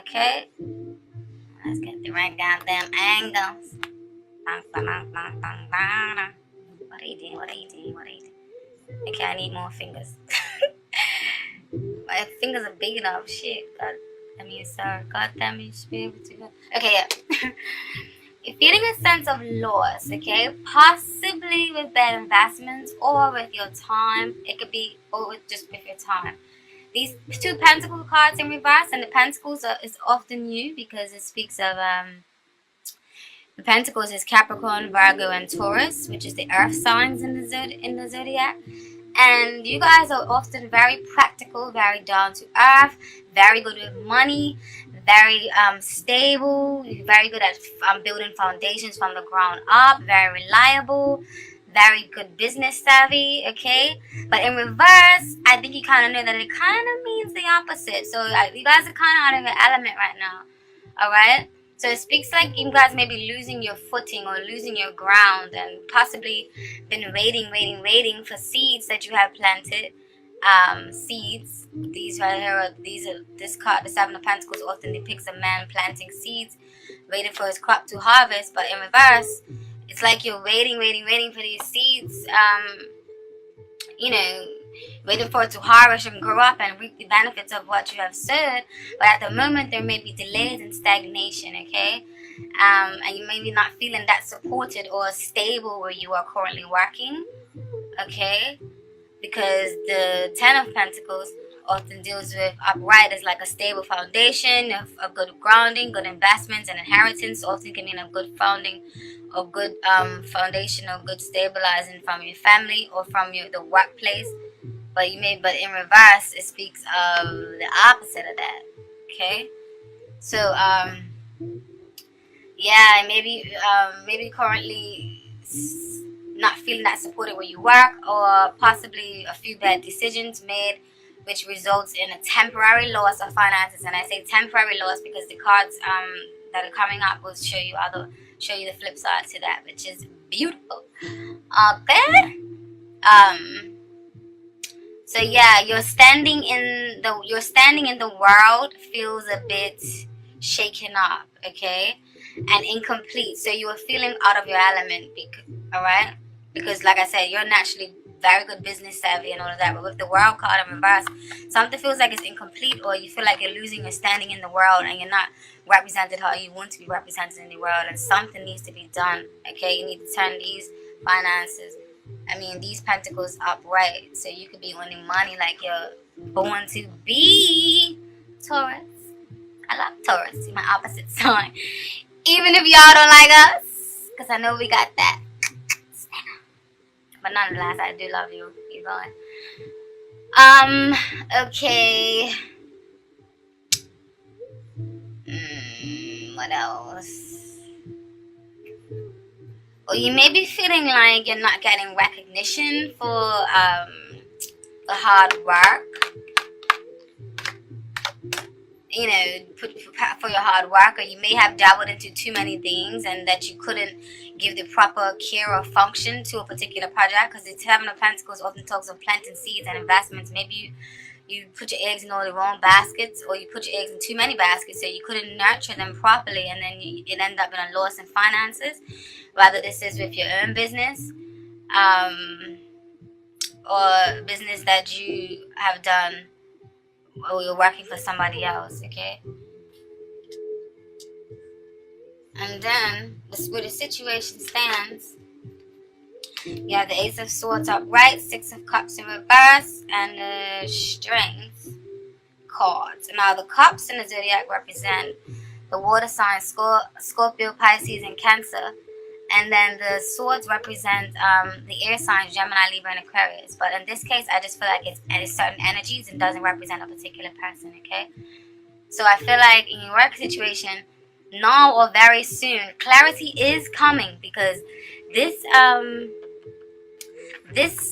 Okay? Let's get the right goddamn angles. What are you doing? What are you doing? What are you doing? Okay, I need more fingers. My fingers are big enough. Shit. God, sorry. God damn it. You should be able to go. Okay, yeah. You're feeling a sense of loss, okay? Possibly with bad investments or with your time. It could be just with your time. These two pentacle cards in reverse, and the pentacles is often new because it speaks of the pentacles is Capricorn, Virgo, and Taurus, which is the earth signs in the zodiac. And you guys are often very practical, very down to earth, very good with money, very stable, very good at building foundations from the ground up, very reliable, very good business savvy, okay? But in reverse, I think you kind of know that it kind of means the opposite. So you guys are kind of out of your element right now, all right? So it speaks like you guys may be losing your footing or losing your ground, and possibly been waiting for seeds that you have planted. Seeds. These right here this card, the Seven of Pentacles, often depicts a man planting seeds, waiting for his crop to harvest. But in reverse, it's like you're waiting for these seeds. Waiting for it to harvest and grow up and reap the benefits of what you have sowed. But at the moment, there may be delays and stagnation, okay? And you may be not feeling that supported or stable where you are currently working, okay? Because the Ten of Pentacles often deals with upright as like a stable foundation of good grounding, good investments, and inheritance. Often can mean a good founding or good foundation or good stabilizing from your family or from the workplace. But in reverse, it speaks of the opposite of that. Okay, so yeah, maybe currently not feeling that supported where you work, or possibly a few bad decisions made, which results in a temporary loss of finances. And I say temporary loss because the cards that are coming up will show you the flip side to that, which is beautiful. Okay. So yeah, you're standing in the world feels a bit shaken up, okay, and incomplete. So you are feeling out of your element, all right? Because like I said, you're naturally very good business savvy and all of that. But with the world card in reverse, something feels like it's incomplete, or you feel like you're losing your standing in the world and you're not represented how you want to be represented in the world, and something needs to be done, okay? You need to turn these finances, these pentacles upright, so you could be earning money like you're born to be. Taurus. I love Taurus. My opposite sign. Even if y'all don't like us, because I know we got that. But nonetheless, I do love you. You going. Okay. What else? Or you may be feeling like you're not getting recognition for the hard work. For your hard work, or you may have dabbled into too many things and that you couldn't give the proper care or function to a particular project, because the Seven of Pentacles often talks of planting seeds and investments. Maybe you put your eggs in all the wrong baskets, or you put your eggs in too many baskets, so you couldn't nurture them properly, and then it ended up in a loss in finances. Whether this is with your own business, or business that you have done, or you're working for somebody else, okay? And then, where the situation stands, you have the Ace of Swords upright, Six of Cups in reverse, and the Strength cards. Now, the Cups in the Zodiac represent the water signs, Scorpio, Pisces, and Cancer. And then the swords represent the air signs, Gemini, Libra, and Aquarius. But in this case, I just feel like it's certain energies and doesn't represent a particular person, okay? So I feel like in your work situation, now or very soon, clarity is coming, because this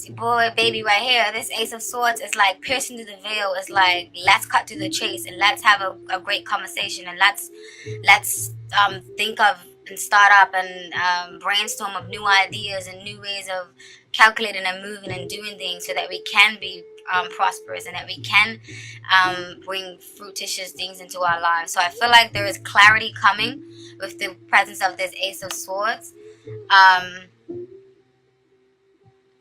boy baby right here, this Ace of Swords, is like piercing through the veil. It's like, let's cut to the chase and let's have a great conversation, and let's think of and start up and brainstorm of new ideas and new ways of calculating and moving and doing things, so that we can be prosperous, and that we can bring fruititious things into our lives. So I feel like there is clarity coming with the presence of this Ace of Swords.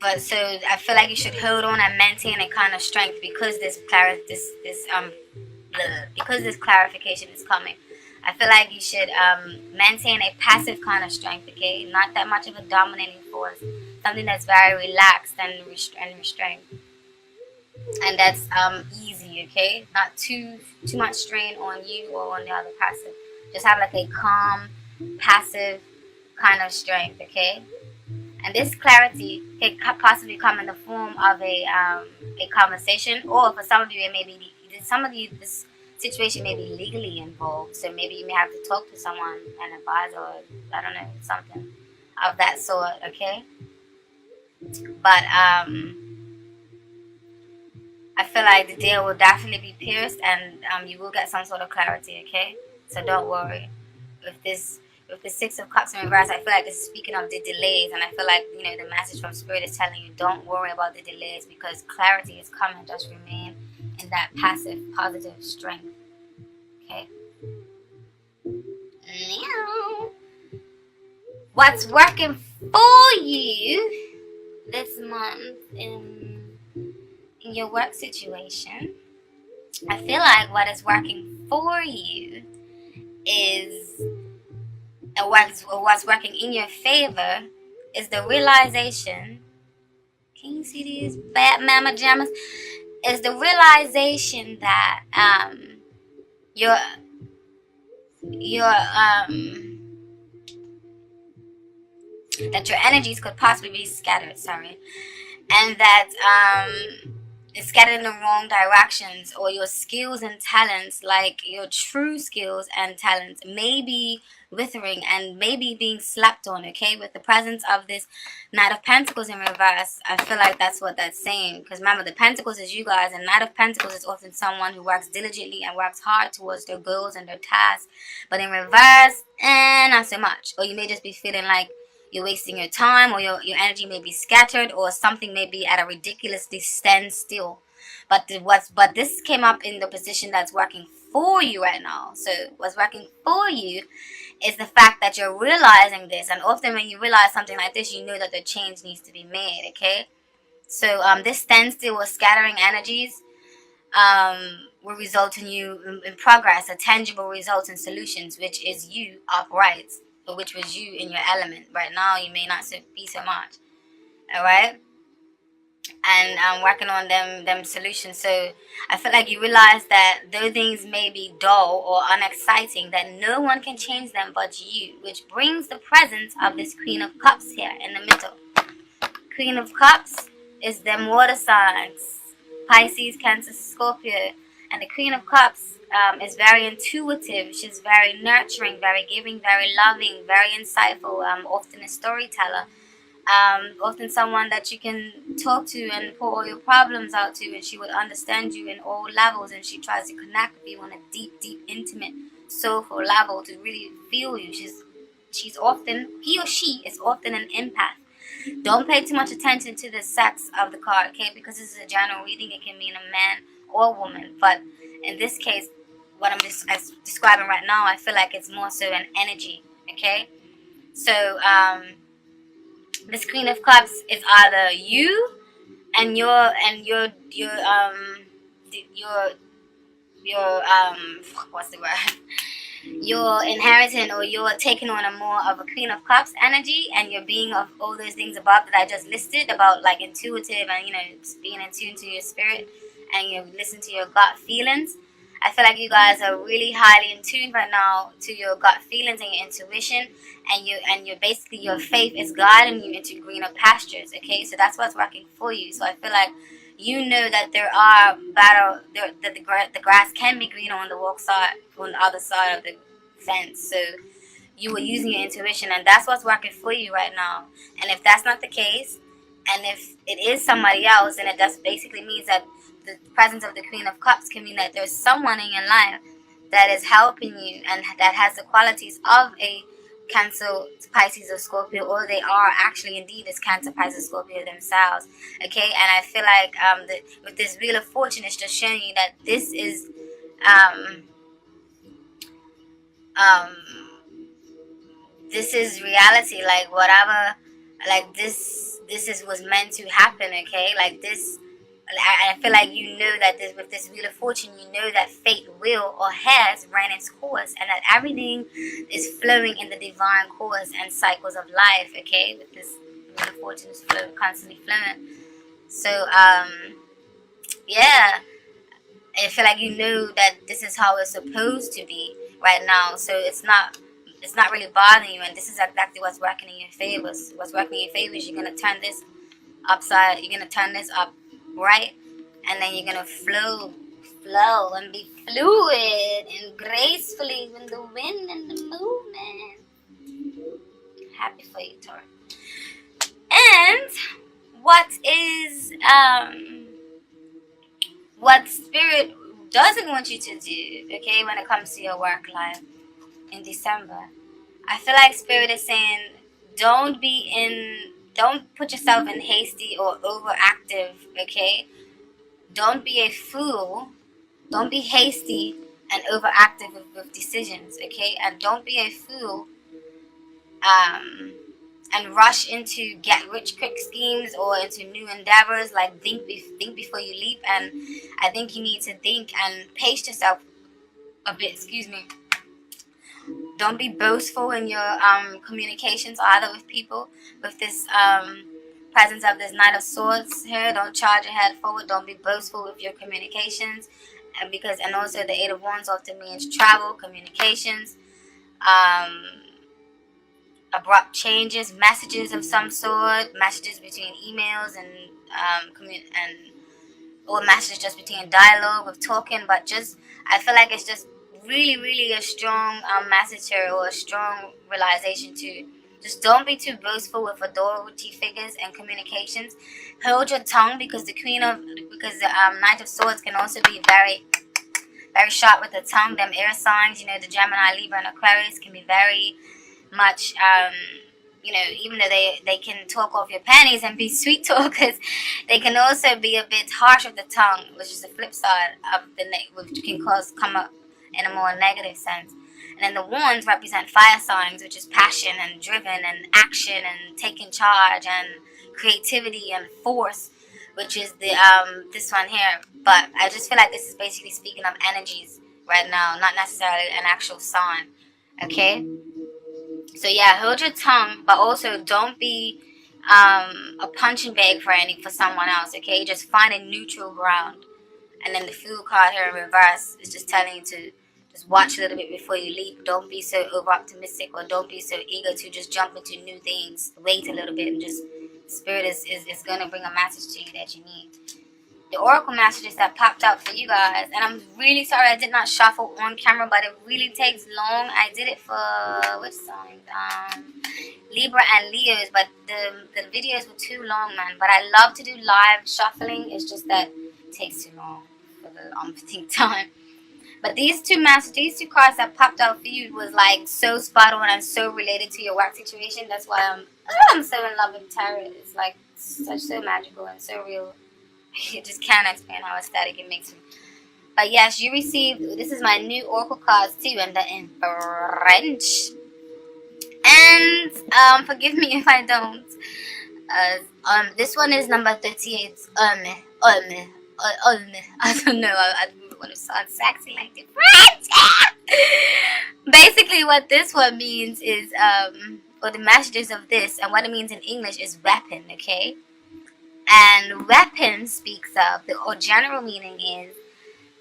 But so I feel like you should hold on and maintain a kind of strength because because this clarification is coming. I feel like you should maintain a passive kind of strength, okay? Not that much of a dominating force. Something that's very relaxed and restrained. And that's easy, okay? Not too much strain on you or on the other person. Just have like a calm, passive kind of strength, okay? And this clarity can possibly come in the form of a conversation, or for some of you, it may be this situation may be legally involved. So maybe you may have to talk to someone, an advisor, or I don't know, something of that sort. Okay, but I feel like the deal will definitely be pierced, and you will get some sort of clarity. Okay, so don't worry with this. With the Six of Cups in reverse, I feel like this is speaking of the delays, and I feel like, you know, the message from Spirit is telling you don't worry about the delays because clarity is coming. Just remain in that passive, positive strength. Okay. Now, what's working for you this month in your work situation? I feel like what is working for you is. And what's working in your favor is the realization. Can you see these bad mama jammas? Is the realization that your that your energies could possibly be scattered. Sorry, and that it's scattered in the wrong directions, or your skills and talents, like your true skills and talents, may be withering and maybe being slapped on, okay? With the presence of this Knight of Pentacles in reverse, I feel like that's what that's saying. Because remember, the Pentacles is you guys, and Knight of Pentacles is often someone who works diligently and works hard towards their goals and their tasks. But in reverse, not so much. Or you may just be feeling like you're wasting your time, or your energy may be scattered, or something may be at a ridiculously standstill. But this came up in the position that's working for you right now. So what's working for you is the fact that you're realizing this. And often when you realize something like this, you know that the change needs to be made, okay? So this standstill or scattering energies will result in you in progress, a tangible result in solutions, which is you upright. Or which was you in your element. Right now, you may not be so much. Alright? And I'm working on them solutions. So I feel like you realize that though things may be dull or unexciting, that no one can change them but you. Which brings the presence of this Queen of Cups here in the middle. Queen of Cups is them water signs. Pisces, Cancer, Scorpio. And the Queen of Cups is very intuitive. She's very nurturing, very giving, very loving, very insightful, often a storyteller. Often someone that you can talk to and pour all your problems out to, and she would understand you in all levels, and she tries to connect with you on a deep, intimate, soulful level to really feel you. He or she is often an empath. Don't pay too much attention to the sex of the card, okay? Because this is a general reading. It can mean a man or woman. But in this case, what I'm describing right now, I feel like it's more so an energy, okay? So, this Queen of Cups is either you and your what's the word? You're inheriting, or you're taking on a more of a Queen of Cups energy, and you're being of all those things above that I just listed about, like intuitive and, you know, being in tune to your spirit, and you listen to your gut feelings. I feel like you guys are really highly in tune right now to your gut feelings and your intuition, and you're basically, your faith is guiding you into greener pastures. Okay, so that's what's working for you. So I feel like you know that the grass can be greener on the other side of the fence. So you were using your intuition, and that's what's working for you right now. And if that's not the case, and if it is somebody else, then it just basically means that the presence of the Queen of Cups can mean that there's someone in your life that is helping you and that has the qualities of a Cancer, Pisces, or Scorpio, or they are actually indeed as Cancer, Pisces, Scorpio themselves. Okay, and I feel like with this Wheel of Fortune, it's just showing you that this is this is reality. Like whatever, like this is was meant to happen. Okay, like this. I feel like you know that this, with this Wheel of Fortune, you know that fate will or has ran its course, and that everything is flowing in the divine course and cycles of life. Okay, with this Wheel of Fortune is constantly flowing. So yeah, I feel like you know that this is how it's supposed to be right now. So it's not really bothering you, and this is exactly what's working in your favor. What's working in your favor is you're gonna turn this upside. You're gonna turn this up. Right, and then you're gonna flow and be fluid and gracefully with the wind and the movement. Happy for you, Taurus. And what spirit doesn't want you to do, okay, when it comes to your work life in December? I feel like spirit is saying don't put yourself in hasty or overactive, okay? Don't be a fool. Don't be hasty and overactive with decisions, okay? And don't be a fool and rush into get-rich-quick schemes or into new endeavors. Like, think before you leap. And I think you need to think and pace yourself a bit, excuse me. Don't be boastful in your communications either with people. With this presence of this Knight of Swords here, don't charge your head forward. Don't be boastful with your communications, and also the Eight of Wands often means travel, communications, abrupt changes, messages of some sort, messages between emails and or messages just between dialogue of talking. But just I feel like it's just really a strong message here, or a strong realization to just don't be too boastful with authority figures and communications. Hold your tongue, because the Knight of Swords can also be very sharp with the tongue. Them air signs, the Gemini, Libra, and Aquarius can be very much even though they can talk off your panties and be sweet talkers, they can also be a bit harsh with the tongue, which is the flip side of which can come up in a more negative sense. And then the wands represent fire signs, which is passion and driven and action and taking charge and creativity and force, which is the this one here. But I just feel like this is basically speaking of energies right now, not necessarily an actual sign. Okay? So yeah, hold your tongue, but also don't be a punching bag for someone else. Okay? Just find a neutral ground. And then the Fool card here in reverse is just telling you to just watch a little bit before you leap. Don't be so over optimistic, or don't be so eager to just jump into new things. Wait a little bit, and just Spirit is going to bring a message to you that you need. The Oracle messages that popped out for you guys, and I'm really sorry I did not shuffle on camera, but it really takes long. I did it for which signs? Libra and Leos, but the videos were too long, man. But I love to do live shuffling. It's just that it takes too long for the umpteenth time. But these two cards that popped out for you was like so spot on and so related to your work situation. That's why I'm so in love with tarot. It's like so magical and so real. You just can't explain how ecstatic it makes me. But yes, you received, this is my new Oracle cards too, and they're in French. And forgive me if I don't. This one is number 38. I don't know. I want to sound sexy like the French. Basically, what this one means is, or the messages of this, and what it means in English is weapon. Okay. And weapon speaks of, or general meaning is,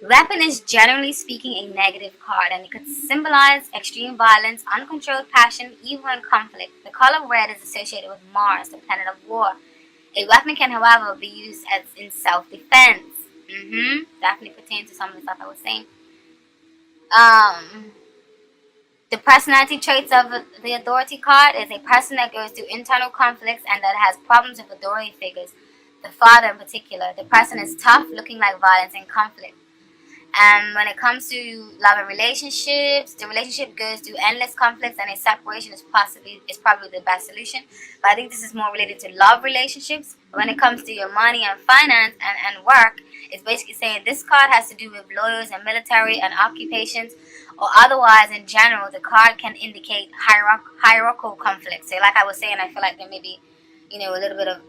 weapon is generally speaking a negative card, and it could symbolize extreme violence, uncontrolled passion, evil, and conflict. The color red is associated with Mars, the planet of war. A weapon can, however, be used as in self-defense. Definitely pertains to some of the stuff I was saying. The personality traits of the authority card is a person that goes through internal conflicts and that has problems with authority figures. The father in particular. The person is tough, looking like violence and conflict. And when it comes to love and relationships, the relationship goes through endless conflicts, and a separation is probably the best solution. But I think this is more related to love relationships. When it comes to your money and finance and work, it's basically saying this card has to do with lawyers and military and occupations, or otherwise in general. The card can indicate hierarchical conflicts. So like I was saying, I feel like there may be, a little bit of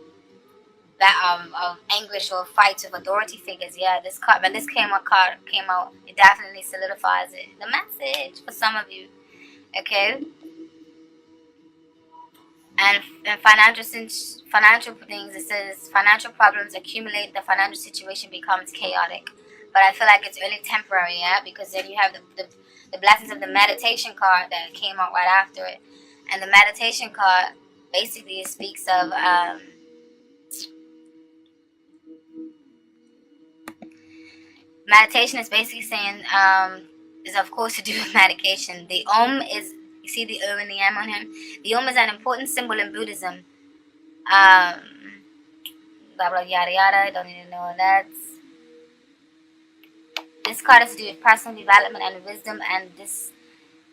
that of anguish or fights with authority figures. Yeah, this card, when this card came out, it definitely solidifies it. The message for some of you, okay. And financial things, it says financial problems accumulate, the financial situation becomes chaotic. But I feel like it's only temporary, yeah, because then you have the blessings of the meditation card that came out right after it. And the meditation card basically speaks of meditation is basically saying, is of course to do with medication. The is, you see the O and the M on him? The is an important symbol in Buddhism. Blah, blah, yada, yada. Don't need to know that. This card is to do with personal development and wisdom and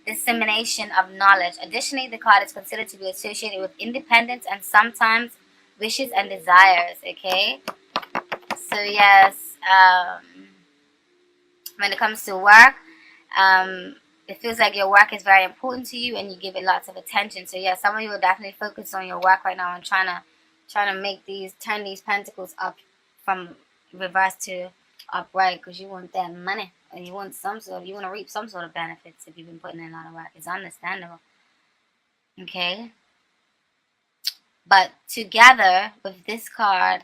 dissemination of knowledge. Additionally, the card is considered to be associated with independence and sometimes wishes and desires, okay? So, yes, when it comes to work, it feels like your work is very important to you and you give it lots of attention. So yeah, some of you are definitely focused on your work right now and trying to turn these pentacles up from reverse to upright, because you want that money, or you want to reap some sort of benefits if you've been putting in a lot of work. It's understandable, okay? But together with this card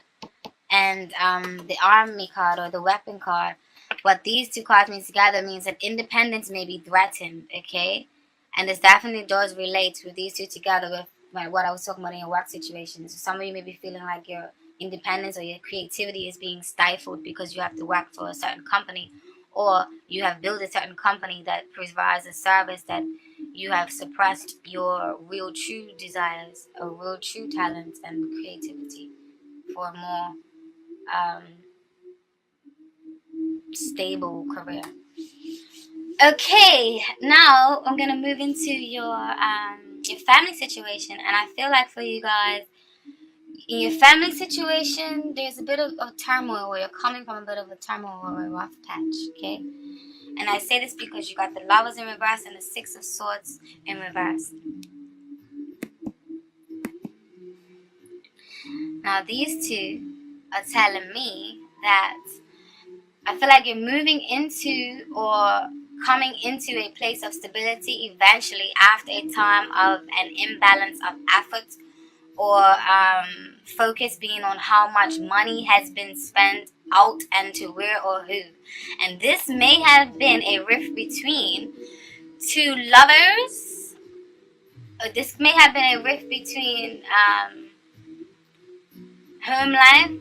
and the army card or the weapon card, what these two cards mean together means that independence may be threatened, okay? And this definitely does relate with these two together with what I was talking about in your work situation. So some of you may be feeling like your independence or your creativity is being stifled because you have to work for a certain company, or you have built a certain company that provides a service that you have suppressed your real true desires or real true talents and creativity for a more stable career. Okay, now I'm gonna move into your family situation, and I feel like for you guys, in your family situation, there's a bit of turmoil, where you're coming from a bit of a turmoil or a rough patch, okay? And I say this because you got the Lovers in reverse and the Six of Swords in reverse. Now these two are telling me that I feel like you're moving into or coming into a place of stability eventually after a time of an imbalance of effort or focus being on how much money has been spent out and to where or who. And this may have been a rift between two lovers, or this may have been a rift between home life,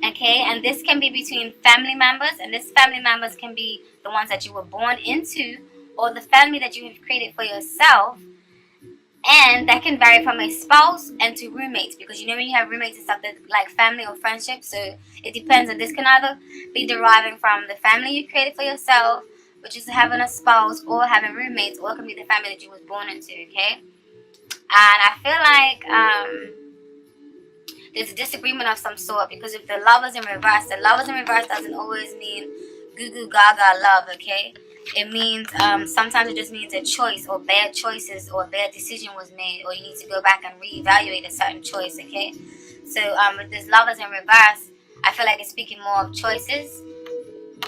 okay? And this can be between family members, and this family members can be the ones that you were born into or the family that you have created for yourself. And that can vary from a spouse and to roommates, because when you have roommates and stuff, that like family or friendship. So it depends, and this can either be deriving from the family you created for yourself, which is having a spouse, or having roommates, or it can be the family that you was born into, okay? And I feel like there's a disagreement of some sort, because if the Lovers in reverse, doesn't always mean goo goo gaga love, okay? It means sometimes it just means a choice, or bad choices, or a bad decision was made, or you need to go back and reevaluate a certain choice, okay? So with this Lovers in reverse, I feel like it's speaking more of choices,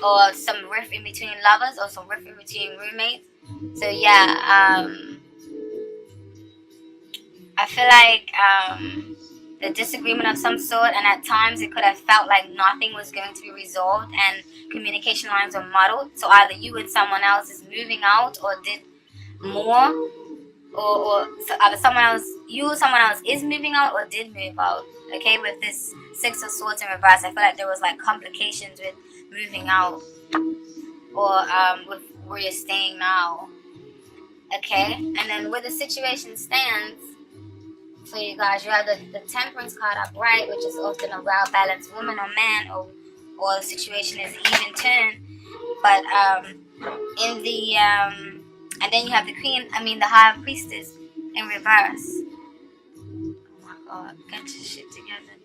or some rift in between lovers, or some rift in between roommates. So yeah, I feel like the disagreement of some sort, and at times it could have felt like nothing was going to be resolved and communication lines are muddled. So either you and someone else is moving out or did more, or so either you or someone else is moving out or did move out, okay? With this Six of Swords in reverse, I feel like there was like complications with moving out, or with where you're staying now, okay? And then where the situation stands, so you guys, you have the Temperance card upright, which is often a well-balanced woman or man, or the situation is even turn. But in the and then you have the the High Priestess in reverse. Oh my God, get your shit together.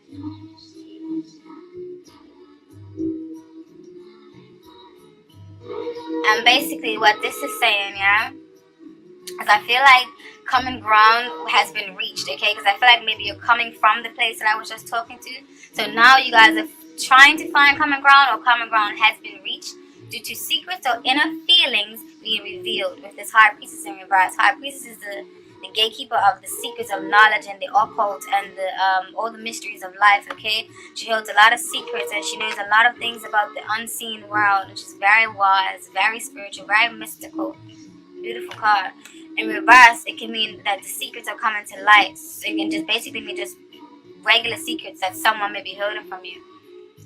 And basically what this is saying, yeah, is I feel like common ground has been reached, okay? Because I feel like maybe you're coming from the place that I was just talking to. So now you guys are trying to find common ground, or common ground has been reached due to secrets or inner feelings being revealed with this High Priestess in reverse. High Priestess is the gatekeeper of the secrets of knowledge and the occult and the all the mysteries of life, okay? She holds a lot of secrets and she knows a lot of things about the unseen world, and she's very wise, very spiritual, very mystical. Beautiful card. In reverse, it can mean that the secrets are coming to light. So it can just basically mean just regular secrets that someone may be holding from you.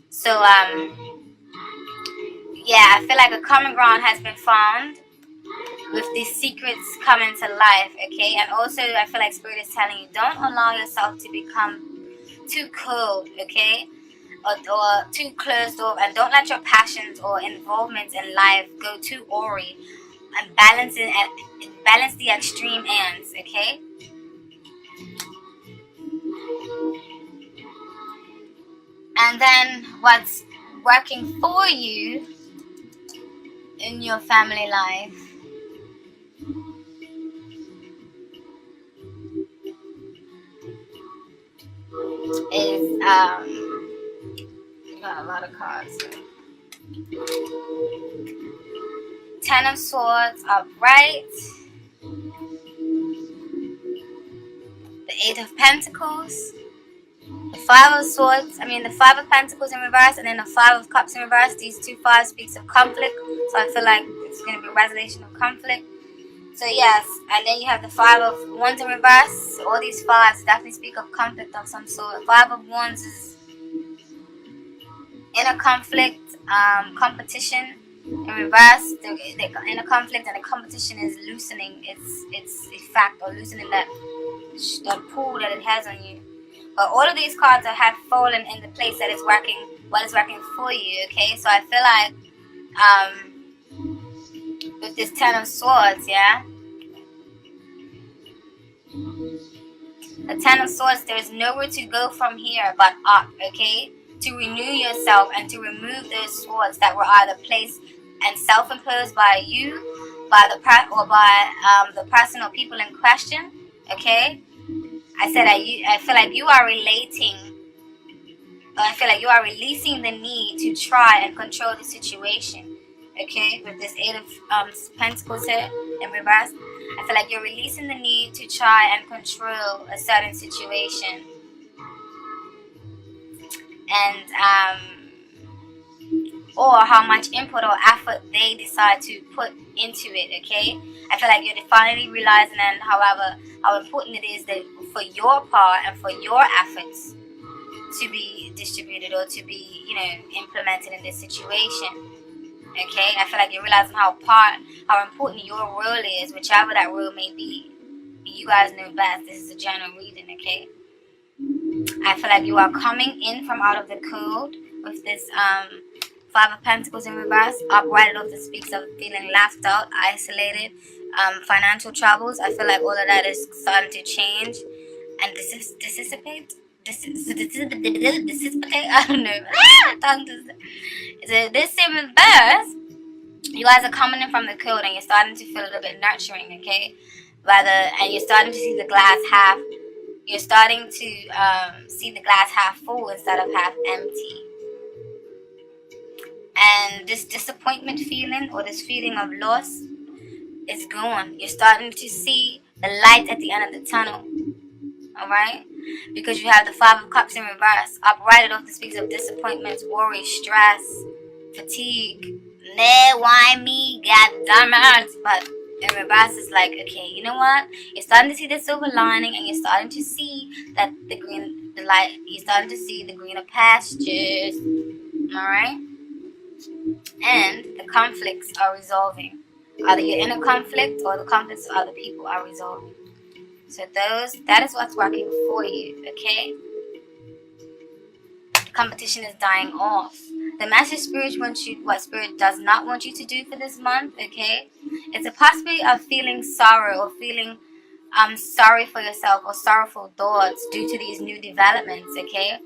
So yeah, I feel like a common ground has been found with these secrets coming to life, okay? And also I feel like Spirit is telling you, don't allow yourself to become too cold, okay? Or too closed off, and don't let your passions or involvements in life go too awry, and balance the extreme ends, okay? And then what's working for you in your family life is you got a lot of cards. Ten of Swords upright, the Eight of Pentacles, the Five of Swords, the Five of Pentacles in reverse, and then the Five of Cups in reverse. These two fives speaks of conflict, so I feel like it's going to be a resolution of conflict. So yes, and then you have the Five of Wands in reverse. All these fives definitely speak of conflict of some sort. Five of Wands is inner conflict, competition. In reverse, the inner conflict and the competition is loosening its effect, or loosening that pull that it has on you. But all of these cards have fallen in the place that is working, what is working for you, okay? So I feel like with this Ten of Swords, yeah? The Ten of Swords, there's nowhere to go from here but up, okay? To renew yourself and to remove those swords that were either placed and self-imposed by you, by the person or people in question, okay? I feel like you are releasing the need to try and control the situation, okay? With this Eight of Pentacles here in reverse, I feel like you're releasing the need to try and control a certain situation. And or how much input or effort they decide to put into it, okay? I feel like you're finally realizing and how important it is that for your part and for your efforts to be distributed or to be, implemented in this situation, okay? I feel like you're realizing how important your role is, whichever that role may be. You guys know best. This is a general reading, okay? I feel like you are coming in from out of the cold with this Five of Pentacles in reverse, upright. It also speaks of feeling left out, isolated, financial troubles. I feel like all of that is starting to change and dissipate. I don't know. So this in reverse, you guys are coming in from the cold and you're starting to feel a little bit nurturing, okay? And you're starting to see the glass half. You're starting to see the glass half full instead of half empty. And this disappointment feeling or this feeling of loss is gone. You're starting to see the light at the end of the tunnel. Alright? Because you have the Five of Cups in reverse. Upright, it often speaks of disappointments, worry, stress, fatigue. Why me? God damn it. But in reverse, it's like, okay, you know what? You're starting to see the silver lining, and you're starting to see that you're starting to see the greener pastures. Alright? And the conflicts are resolving. Either your inner conflict or the conflicts of other people are resolving. So that is what's working for you, okay? The competition is dying off. The message Spirit wants you, what Spirit does not want you to do for this month, okay? It's a possibility of feeling sorrow or feeling sorry for yourself or sorrowful thoughts due to these new developments, okay?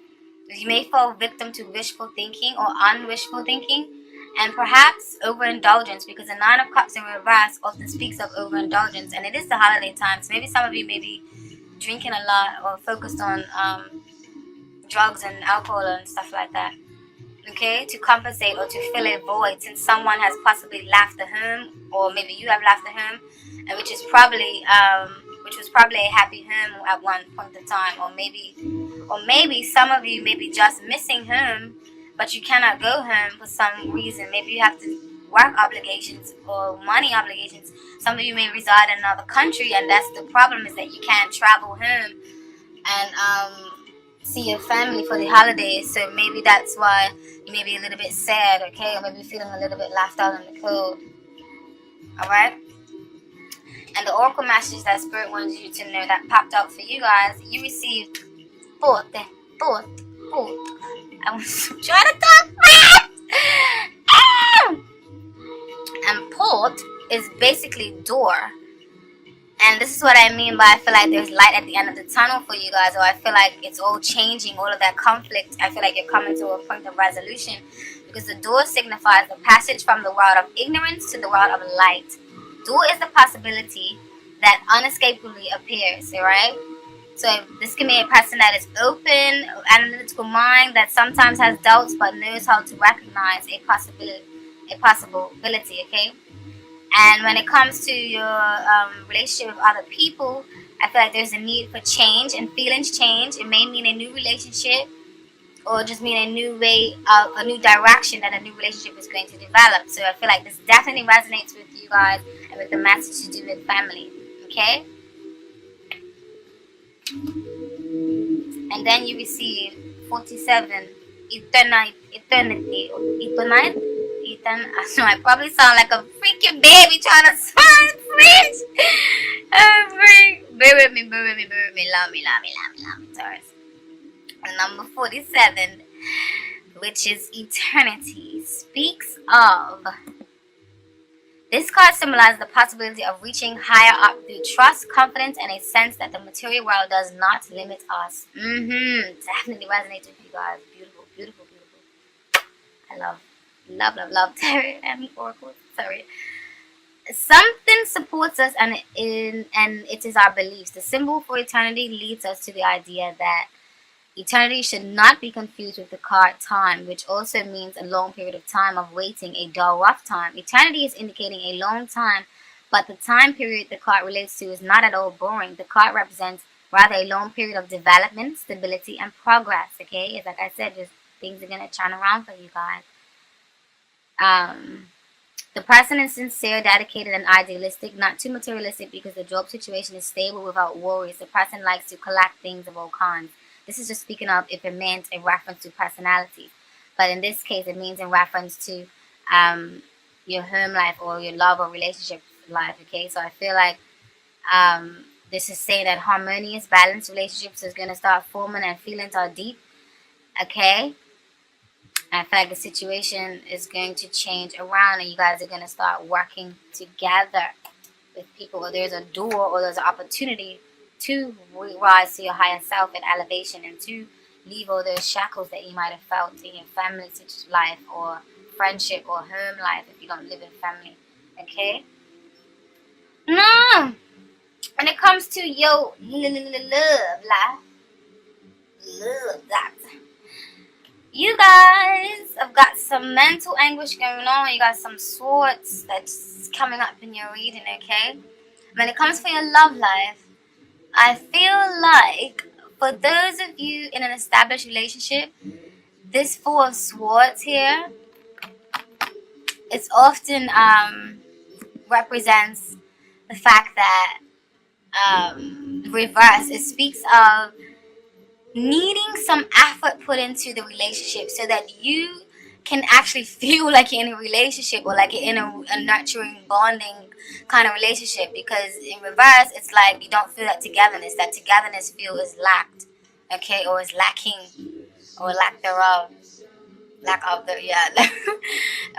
You may fall victim to wishful thinking or unwishful thinking, and perhaps overindulgence, because the Nine of Cups in reverse often speaks of overindulgence, and it is the holiday time, so maybe some of you may be drinking a lot or focused on drugs and alcohol and stuff like that, okay, to compensate or to fill a void, since someone has possibly left the home, or maybe you have left the home, and which was probably a happy home at one point in time, or maybe some of you may be just missing home, but you cannot go home for some reason. Maybe you have to work obligations or money obligations. Some of you may reside in another country, and that's the problem, is that you can't travel home and see your family for the holidays. So maybe that's why you may be a little bit sad, okay, or maybe feeling a little bit left out in the cold. All right. And the oracle message that Spirit wants you to know that popped out for you guys, you received fourth. I was trying to talk fast. And port is basically door. And this is what I mean by I feel like there's light at the end of the tunnel for you guys, or I feel like it's all changing, all of that conflict. I feel like you're coming to a point of resolution, because the door signifies the passage from the world of ignorance to the world of light. Door is the possibility that unescapably appears, alright? So this can be a person that is open, analytical mind, that sometimes has doubts but knows how to recognize a possibility, okay? And when it comes to your relationship with other people, I feel like there's a need for change, and feelings change. It may mean a new relationship, or just mean a new way of a new direction that a new relationship is going to develop. So I feel like this definitely resonates with you guys and with the message to do with family, okay? And then you receive 47, eternity. So I probably sound like a freaking baby trying to speak French. Bear with me, love me, Taurus. And number 47, which is eternity, speaks of. This card symbolizes the possibility of reaching higher up through trust, confidence, and a sense that the material world does not limit us. Definitely resonates with you guys. Beautiful, beautiful, beautiful. I love tarot and oracle. Sorry. Something supports us, and it is our beliefs. The symbol for eternity leads us to the idea that eternity should not be confused with the card time, which also means a long period of time of waiting, a dull, rough time. Eternity is indicating a long time, but the time period the card relates to is not at all boring. The card represents rather a long period of development, stability, and progress, okay? It's like I said, just things are going to turn around for you guys. The person is sincere, dedicated, and idealistic, not too materialistic, because the job situation is stable without worries. The person likes to collect things of all kinds. This is just speaking of if it meant a reference to personality. But in this case, it means in reference to your home life or your love or relationship life, okay? So I feel like this is saying that harmonious, balanced relationships is going to start forming and feelings are deep, okay? I feel like the situation is going to change around, and you guys are going to start working together with people. Or there's a door, or there's an opportunity to rise to your higher self and elevation, and to leave all those shackles that you might have felt in your family life or friendship or home life if you don't live in family, okay? No! When it comes to your love life, love that. You guys have got some mental anguish going on. You got some swords that's coming up in your reading, okay? When it comes for your love life, I feel like for those of you in an established relationship, this Four of Swords here, it's often represents the fact that reverse, it speaks of needing some effort put into the relationship so that you can actually feel like you're in a relationship, or like you're in a nurturing, bonding kind of relationship. Because in reverse, it's like you don't feel that togetherness. That togetherness feel is lacked, okay, or is lacking. or lack thereof.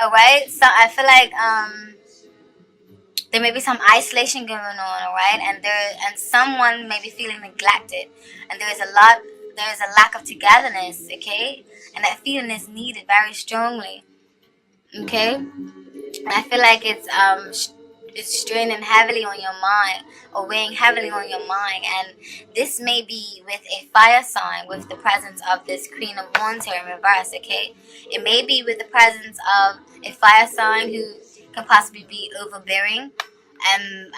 Alright, so I feel like there may be some isolation going on, alright, and someone may be feeling neglected, and there's a lack of togetherness, okay, and that feeling is needed very strongly, okay. And I feel like it's straining heavily on your mind, or weighing heavily on your mind, and this may be with a fire sign with the presence of this Queen of Wands here in reverse, okay. It may be with the presence of a fire sign who can possibly be overbearing, and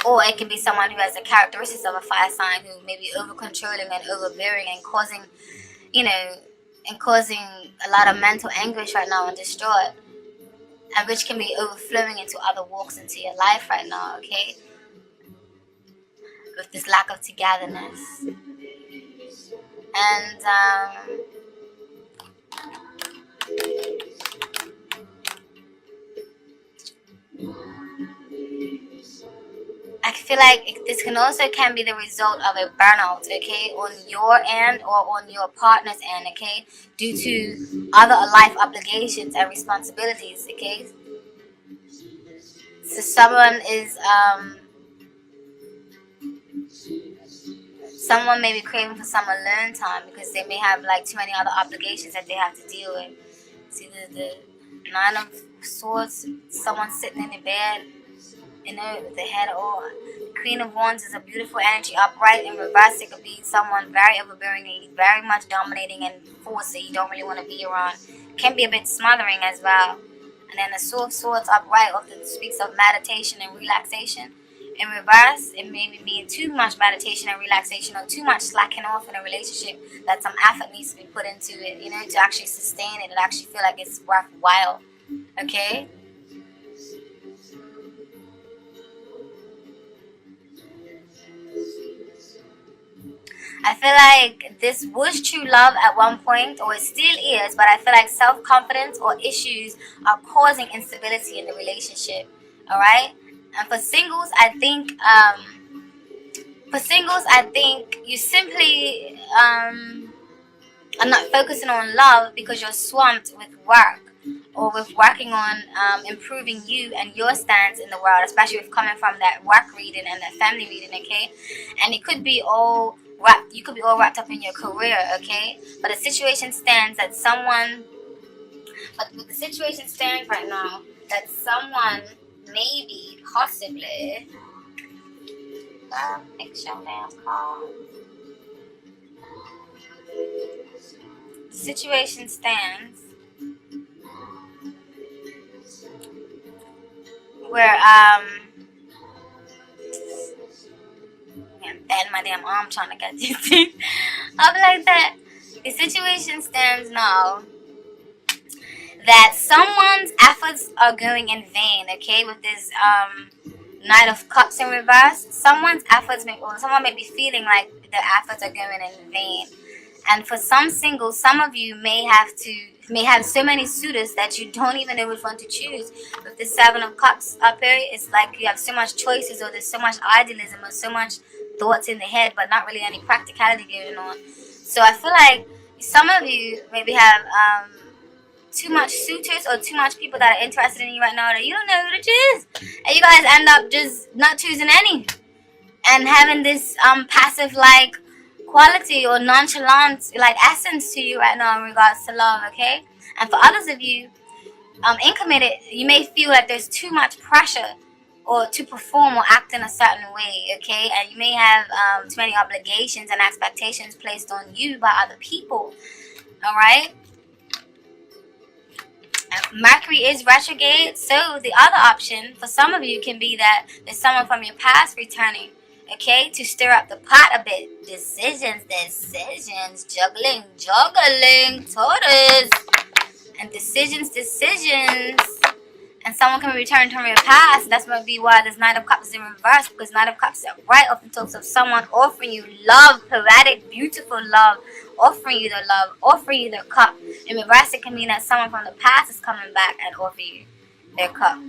or it can be someone who has the characteristics of a fire sign who may be over controlling and overbearing and causing, a lot of mental anguish right now and distraught, and which can be overflowing into other walks into your life right now, okay? With this lack of togetherness. And I feel like this can be the result of a burnout, okay, on your end or on your partner's end, okay, due to other life obligations and responsibilities, okay. So someone may be craving for some alone time because they may have like too many other obligations that they have to deal with. See the Nine of Swords, someone sitting in the bed, with the head or Queen of Wands is a beautiful energy. Upright in reverse, it could be someone very overbearing and very much dominating and forceful. You don't really want to be around. Can be a bit smothering as well. And then the Sword of Swords upright often speaks of meditation and relaxation. In reverse, it may be too much meditation and relaxation, or too much slacking off in a relationship, that some effort needs to be put into it, to actually sustain it and actually feel like it's worthwhile. Okay? I feel like this was true love at one point, or it still is, but I feel like self-confidence or issues are causing instability in the relationship. Alright? And for singles, I think you simply are not focusing on love because you're swamped with work, or with working on improving you and your stance in the world, especially with coming from that work reading and that family reading, okay? And it could be all wrapped up in your career, okay? But the situation stands right now that someone maybe, possibly, fix your damn call. The situation stands where I'm batting my damn arm trying to get these teeth. I'll be like that. The situation stands now that someone's efforts are going in vain, okay, with this Knight of Cups in reverse. Someone may be feeling like their efforts are going in vain. And for some singles, some of you may have so many suitors that you don't even know which one to choose. With the Seven of Cups up here, it's like you have so much choices, or there's so much idealism, or so much thoughts in the head, but not really any practicality going on. So I feel like some of you maybe have too much suitors, or too much people that are interested in you right now that you don't know who to choose, and you guys end up just not choosing any, and having this passive like quality or nonchalant like essence to you right now in regards to love, okay? And for others of you incommitted, you may feel like there's too much pressure or to perform or act in a certain way, okay? And you may have too many obligations and expectations placed on you by other people, all right? Mercury is retrograde, so the other option for some of you can be that there's someone from your past returning, okay, to stir up the pot a bit. Decisions, juggling, Taurus, and decisions. And someone can return from your past. That's might be why this Knight of Cups is in reverse, because Knight of Cups right often talks of someone offering you love, poetic, beautiful love, offering you their love, offering you their cup. In reverse, it can mean that someone from the past is coming back and offering you their cup.